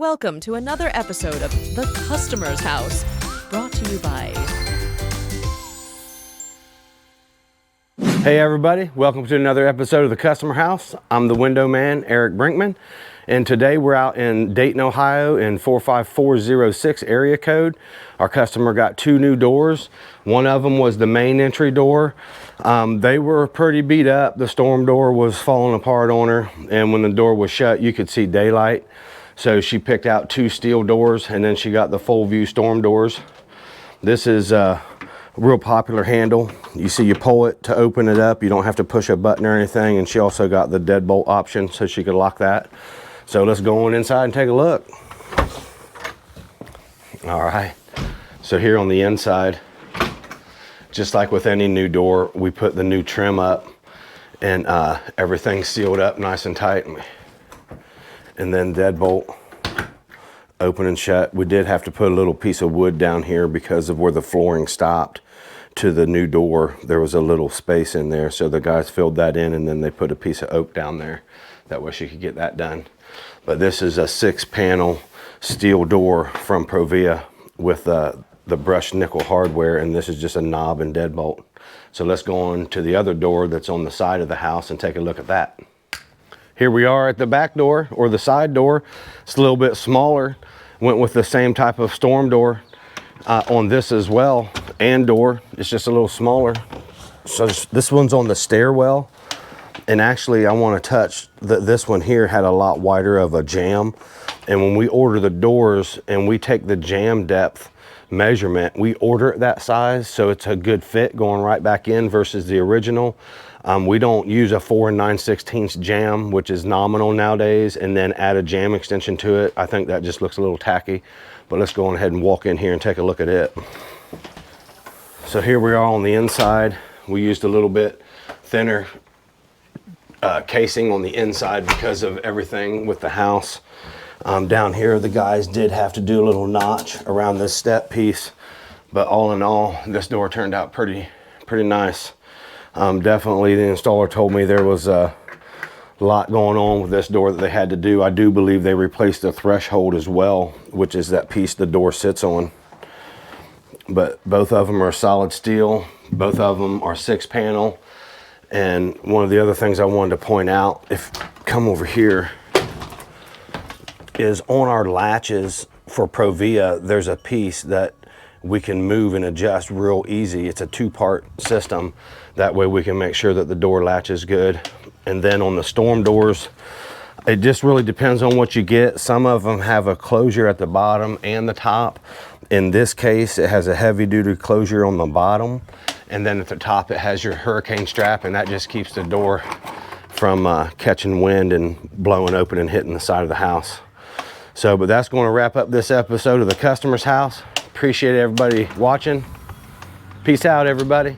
Welcome to another episode of The Customer's House, brought to you by... Hey everybody, welcome to another episode of The Customer House. I'm the window man, Eric Brinkman, and today we're out in Dayton, Ohio in 45406 area code. Our customer got two new doors. One of them was the main entry door. They were pretty beat up. The storm door was falling apart on her, and when the door was shut, you could see daylight. So she picked out two steel doors, and then she got the full view storm doors. This is a real popular handle. You see, you pull it to open it up. You don't have to push a button or anything. And she also got the deadbolt option, so she could lock that. So let's go on inside and take a look. All right. So here on the inside, just like with any new door, we put the new trim up, and everything's sealed up nice and tight. And then deadbolt, open and shut. We did have to put a little piece of wood down here because of where the flooring stopped to the new door. There was a little space in there, so the guys filled that in, and then they put a piece of oak down there. That way she could get that done. But this is a 6-panel steel door from Provia with the brushed nickel hardware, and this is just a knob and deadbolt. So let's go on to the other door that's on the side of the house and take a look at that. Here we are at the back door, or the side door. It's a little bit smaller. Went with the same type of storm door on this as well, and door. It's just a little smaller. So this one's on the stairwell. And actually, I want to touch that this one here had a lot wider of a jamb. And when we order the doors and we take the jamb depth measurement, we order it that size, so it's a good fit going right back in versus the original. We don't use a 4 9/16 jamb, which is nominal nowadays, and then add a jamb extension to it. I think that just looks a little tacky, but let's go on ahead and walk in here and take a look at it. So here we are on the inside. We used a little bit thinner casing on the inside because of everything with the house. Down here, the guys did have to do a little notch around this step piece, but all in all, this door turned out pretty nice. Definitely the installer told me there was a lot going on with this door that they had to do. I do believe they replaced the threshold as well, which is that piece the door sits on. But both of them are solid steel. Both of them are 6-panel. And one of the other things I wanted to point out, if come over here, is on our latches for Provia, there's a piece that we can move and adjust real easy. It's a 2-part system. That way we can make sure that the door latches good. And then on the storm doors, it just really depends on what you get. Some of them have a closure at the bottom and the top. In this case, it has a heavy duty closure on the bottom. And then at the top, it has your hurricane strap, and that just keeps the door from catching wind and blowing open and hitting the side of the house. So, but that's going to wrap up this episode of The Customer's House. Appreciate everybody watching. Peace out, everybody.